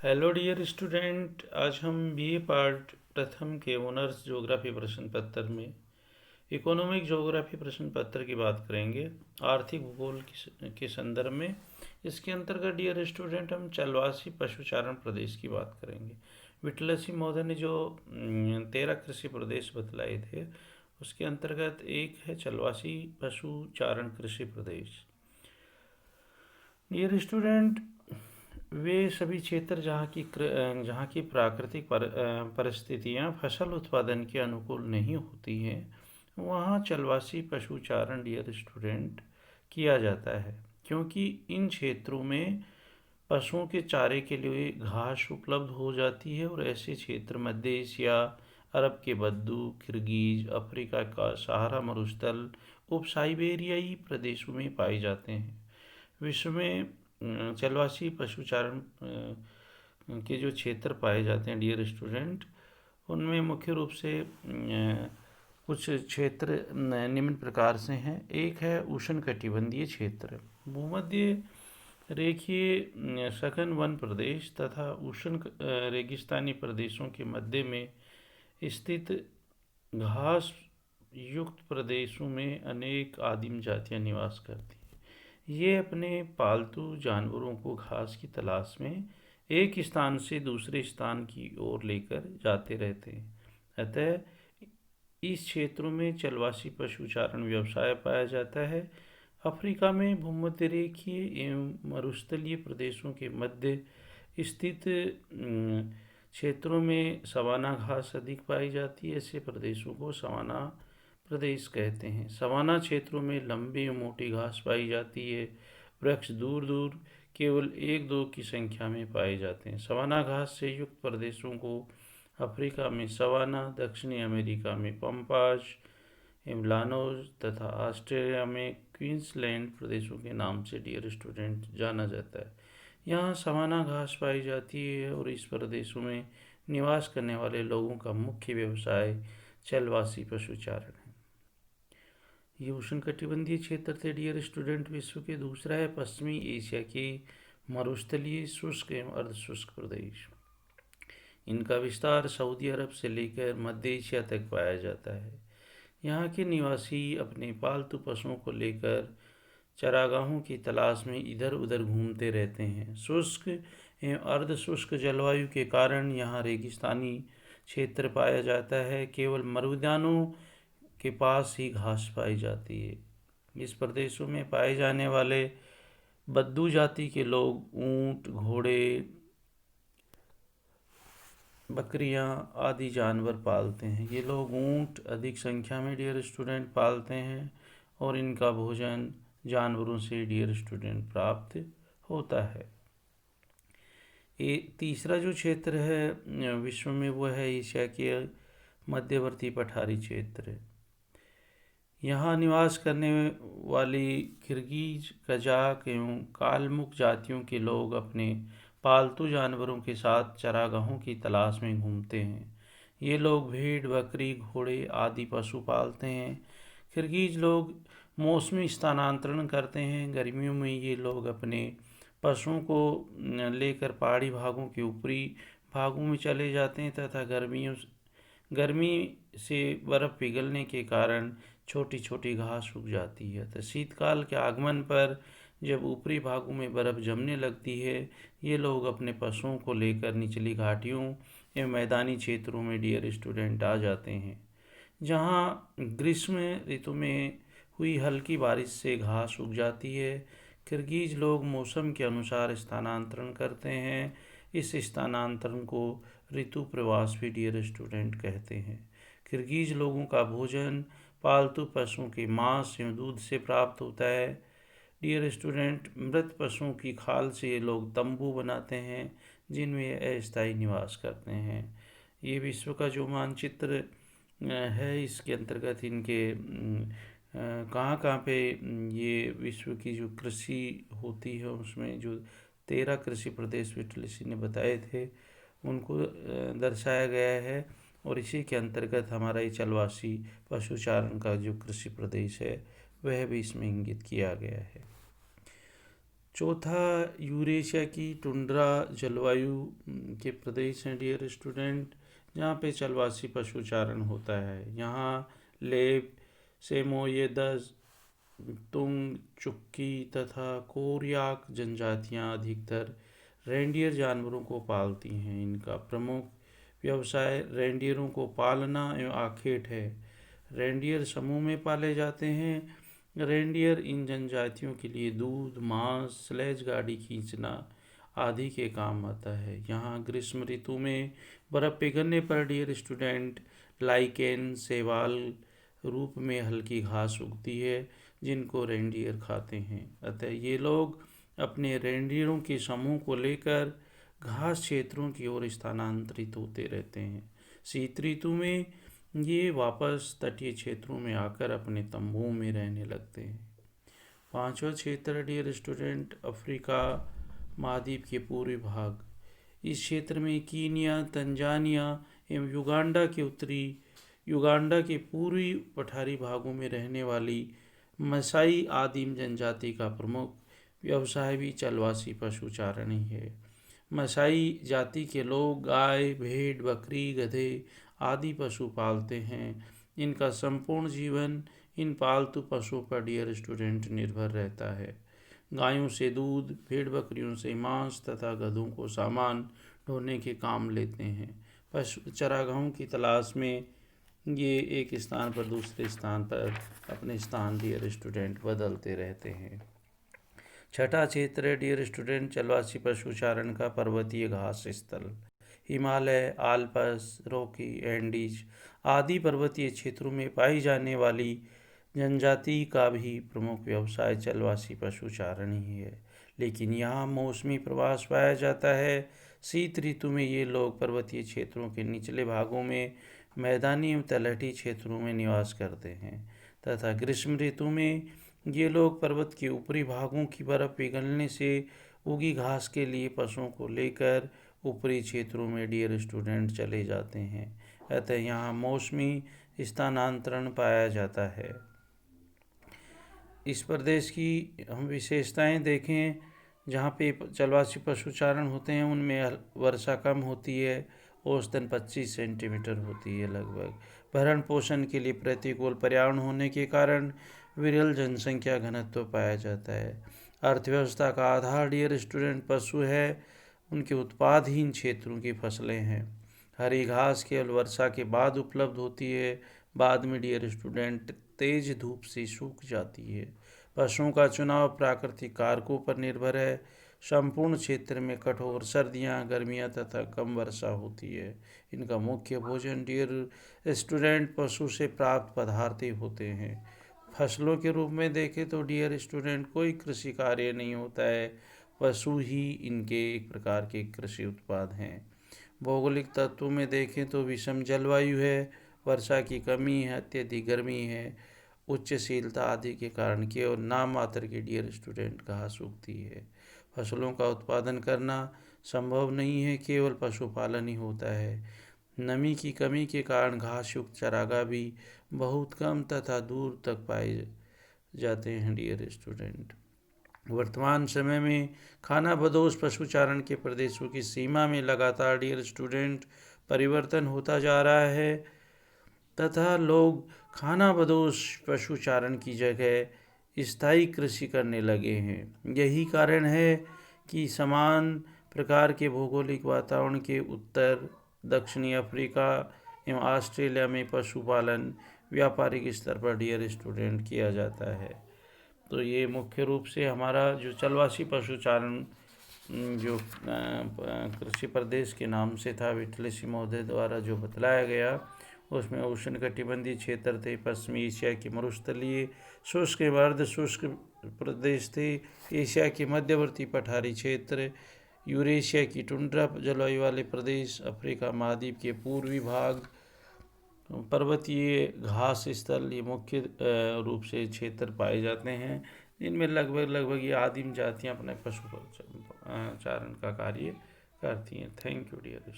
Hello dear student. आज हम BA part प्रथम के ऑनर्स ज्योग्राफी प्रश्न पत्र में इकोनॉमिक ज्योग्राफी प्रश्न पत्र की बात करेंगे, आर्थिक भूगोल के संदर्भ में। इसके अंतर्गत डियर स्टूडेंट हम चलवासी पशुचारण प्रदेश की बात करेंगे। विटलसी महोदय ने जो 13 कृषि प्रदेश बतलाए थे, उसके अंतर्गत एक है चलवासी पशुचारण कृषि प्रदेश। डियर स्टूडेंट, वे सभी क्षेत्र जहाँ की प्राकृतिक परिस्थितियाँ फसल उत्पादन के अनुकूल नहीं होती हैं, वहाँ चलवासी पशुचारण डियर स्टूडेंट किया जाता है, क्योंकि इन क्षेत्रों में पशुओं के चारे के लिए घास उपलब्ध हो जाती है। और ऐसे क्षेत्र मध्य एशिया, अरब के बद्दू, किर्गिज, अफ्रीका का सहारा मरुस्थल, उप साइबेरियाई प्रदेशों में पाए जाते हैं। विश्व में चलवासी पशुचारण के जो क्षेत्र पाए जाते हैं डियर स्टूडेंट, उनमें मुख्य रूप से कुछ क्षेत्र निम्न प्रकार से हैं। एक है उष्णकटिबंधीय क्षेत्र, भूमध्य रेखीय सघन वन प्रदेश तथा उष्ण रेगिस्तानी प्रदेशों के मध्य में स्थित घास युक्त प्रदेशों में अनेक आदिम जातियां निवास करती हैं। ये अपने पालतू जानवरों को घास की तलाश में एक स्थान से दूसरे स्थान की ओर लेकर जाते रहते हैं। अतः इस क्षेत्रों में चलवासी पशुचारण व्यवसाय पाया जाता है। अफ्रीका में भूमध्य रेखीय एवं मरुस्थलीय प्रदेशों के मध्य स्थित क्षेत्रों में सवाना घास अधिक पाई जाती है। ऐसे प्रदेशों को सवाना प्रदेश कहते हैं। सवाना क्षेत्रों में लंबी और मोटी घास पाई जाती है। वृक्ष दूर दूर केवल एक दो की संख्या में पाए जाते हैं। सवाना घास से युक्त प्रदेशों को अफ्रीका में सवाना, दक्षिणी अमेरिका में पम्पाज एवं लानोज तथा ऑस्ट्रेलिया में क्वींसलैंड प्रदेशों के नाम से डियर स्टूडेंट जाना जाता है। यहाँ सवाना घास पाई जाती है और इस प्रदेशों में निवास करने वाले लोगों का मुख्य व्यवसाय चलवासी पशुचारण है। ये उष्णकटिबंधीय क्षेत्र थे डियर स्टूडेंट। विश्व के दूसरा है पश्चिमी एशिया के मरुस्थलीय शुष्क एवं अर्धशुष्क प्रदेश। इनका विस्तार सऊदी अरब से लेकर मध्य एशिया तक पाया जाता है। यहाँ के निवासी अपने पालतू पशुओं को लेकर चरागाहों की तलाश में इधर उधर घूमते रहते हैं। शुष्क एवं अर्धशुष्क जलवायु के कारण यहाँ रेगिस्तानी क्षेत्र पाया जाता है। केवल मरुद्यानों के पास ही घास पाई जाती है। इस प्रदेशों में पाए जाने वाले बद्दू जाति के लोग ऊंट, घोड़े, बकरियां आदि जानवर पालते हैं। ये लोग ऊंट अधिक संख्या में डियर स्टूडेंट पालते हैं और इनका भोजन जानवरों से डियर स्टूडेंट प्राप्त होता है। तीसरा जो क्षेत्र है विश्व में, वो है एशिया के मध्यवर्ती पठारी क्षेत्र। यहाँ निवास करने वाली किर्गिज, कजाक एवं कालमुक जातियों के लोग अपने पालतू जानवरों के साथ चरागाहों की तलाश में घूमते हैं। ये लोग भेड़, बकरी, घोड़े आदि पशु पालते हैं। किर्गिज लोग मौसमी स्थानांतरण करते हैं। गर्मियों में ये लोग अपने पशुओं को लेकर पहाड़ी भागों के ऊपरी भागों में चले जाते हैं तथा गर्मी से बर्फ़ पिघलने के कारण छोटी छोटी घास उग जाती है। तो शीतकाल के आगमन पर जब ऊपरी भागों में बर्फ़ जमने लगती है, ये लोग अपने पशुओं को लेकर निचली घाटियों एवं मैदानी क्षेत्रों में डियर स्टूडेंट आ जाते हैं, जहाँ ग्रीष्म ऋतु में हुई हल्की बारिश से घास उग जाती है। किर्गिज लोग मौसम के अनुसार स्थानांतरण करते हैं। इस स्थानांतरण को ऋतु प्रवास भी डियर स्टूडेंट कहते हैं। किर्गिज लोगों का भोजन पालतू पशुओं के मांस एवं दूध से प्राप्त होता है। डियर स्टूडेंट, मृत पशुओं की खाल से ये लोग तंबू बनाते हैं, जिनमें ये अस्थायी निवास करते हैं। ये विश्व का जो मानचित्र है, इसके अंतर्गत इनके कहाँ कहाँ पे ये विश्व की जो कृषि होती है, उसमें जो 13 कृषि प्रदेश विटलसी ने बताए थे, उनको दर्शाया गया है। और इसी के अंतर्गत हमारा ये चलवासी पशुचारण का जो कृषि प्रदेश है, वह भी इसमें इंगित किया गया है। चौथा यूरेशिया की टुंड्रा जलवायु के प्रदेश हैं डियर स्टूडेंट, जहाँ पे जलवासी पशुचारण होता है। यहाँ लेब, सेमोयेदस, तुंग, चुक्की तथा कोरियाक जनजातियाँ अधिकतर रेंडियर जानवरों को पालती हैं। इनका प्रमुख व्यवसाय रेंडियरों को पालना एवं आखेट है। रेंडियर समूह में पाले जाते हैं। रेंडियर इन जनजातियों के लिए दूध, मांस, स्लेज गाड़ी खींचना आदि के काम आता है। यहाँ ग्रीष्म ऋतु में बर्फ़ पिघलने पर डियर स्टूडेंट लाइकेन शैवाल रूप में हल्की घास उगती है, जिनको रेंडियर खाते हैं। अतः ये लोग अपने रेंडियरों के समूह को लेकर घास क्षेत्रों की ओर स्थानांतरित होते रहते हैं। शीत ऋतु में ये वापस तटीय क्षेत्रों में आकर अपने तंबुओं में रहने लगते हैं। पांचवा क्षेत्र डियर स्टूडेंट अफ्रीका महाद्वीप के पूर्वी भाग। इस क्षेत्र में कीनिया, तंजानिया एवं युगांडा के पूर्वी पठारी भागों में रहने वाली मसाई आदिम जनजाति का प्रमुख व्यवसाय भी चलवासी पशुचारण ही है। मसाई जाति के लोग गाय, भेड़, बकरी, गधे आदि पशु पालते हैं। इनका संपूर्ण जीवन इन पालतू पशुओं पर डियर स्टूडेंट निर्भर रहता है। गायों से दूध, भेड़ बकरियों से मांस तथा गधों को सामान ढोने के काम लेते हैं। पशु चरागाहों की तलाश में ये एक स्थान पर दूसरे स्थान पर अपने स्थान डियर स्टूडेंट बदलते रहते हैं। छठा क्षेत्र है डियर स्टूडेंट चलवासी पशुचारण का पर्वतीय घास स्थल। हिमालय, आल्प्स, रॉकी, एंडीज आदि पर्वतीय क्षेत्रों में पाई जाने वाली जनजाति का भी प्रमुख व्यवसाय चलवासी पशुचारण ही है। लेकिन यहाँ मौसमी प्रवास पाया जाता है। शीत ऋतु में ये लोग पर्वतीय क्षेत्रों के निचले भागों में मैदानी एवं तलहटी क्षेत्रों में निवास करते हैं तथा ग्रीष्म ऋतु में ये लोग पर्वत के ऊपरी भागों की बर्फ़ पिघलने से उगी घास के लिए पशुओं को लेकर ऊपरी क्षेत्रों में डियर स्टूडेंट चले जाते हैं। अतः यहाँ मौसमी स्थानांतरण पाया जाता है। इस प्रदेश की हम विशेषताएं देखें, जहाँ पे चलवासी पशुचारण होते हैं उनमें वर्षा कम होती है, औसतन 25 सेंटीमीटर होती है लगभग। भरण पोषण के लिए प्रतिकूल पर्यावरण होने के कारण विरल जनसंख्या घनत्व पाया जाता है। अर्थव्यवस्था का आधार डियर स्टूडेंट पशु है। उनके उत्पादहीन क्षेत्रों की फसलें हैं। हरी घास केवल वर्षा के बाद उपलब्ध होती है, बाद में डियर स्टूडेंट तेज धूप से सूख जाती है। पशुओं का चुनाव प्राकृतिक कारकों पर निर्भर है। संपूर्ण क्षेत्र में कठोर सर्दियाँ, गर्मियाँ तथा कम वर्षा होती है। इनका मुख्य भोजन डियर स्टूडेंट पशु से प्राप्त पदार्थ होते हैं। फसलों के रूप में देखें तो डियर स्टूडेंट कोई कृषि कार्य नहीं होता है, पशु ही इनके एक प्रकार के कृषि उत्पाद हैं। भौगोलिक तत्वों में देखें तो विषम जलवायु है, वर्षा की कमी है, अत्यधिक गर्मी है, उच्चशीलता आदि के कारण केवल नाम मात्र की डियर स्टूडेंट घास उगती है। फसलों का उत्पादन करना संभव नहीं है, केवल पशुपालन ही होता है। नमी की कमी के कारण घास युक्त चारागाह भी बहुत कम तथा दूर तक पाए जाते हैं डियर स्टूडेंट। वर्तमान समय में खानाबदोश पशुचारण के प्रदेशों की सीमा में लगातार डियर स्टूडेंट परिवर्तन होता जा रहा है तथा लोग खानाबदोश पशुचारण की जगह स्थायी कृषि करने लगे हैं। यही कारण है कि समान प्रकार के भौगोलिक वातावरण के उत्तर, दक्षिणी अफ्रीका एवं ऑस्ट्रेलिया में पशुपालन व्यापारिक स्तर पर डियर स्टूडेंट किया जाता है। तो ये मुख्य रूप से हमारा जो चलवासी पशुचारण जो कृषि प्रदेश के नाम से था, विटलेसी महोदय द्वारा जो बतलाया गया, उसमें उष्णकटिबंधीय क्षेत्र थे, पश्चिमी एशिया के मरुस्थलीय शुष्क एवं अर्ध शुष्क प्रदेश थे, एशिया के मध्यवर्ती पठारी क्षेत्र, यूरेशिया की टुंड्रा जलवायु वाले प्रदेश, अफ्रीका महाद्वीप के पूर्वी भाग, पर्वतीय घास स्थल, ये मुख्य रूप से क्षेत्र पाए जाते हैं, जिनमें लगभग ये आदिम जातियाँ अपने पशु चारण का कार्य करती हैं। Thank you dear.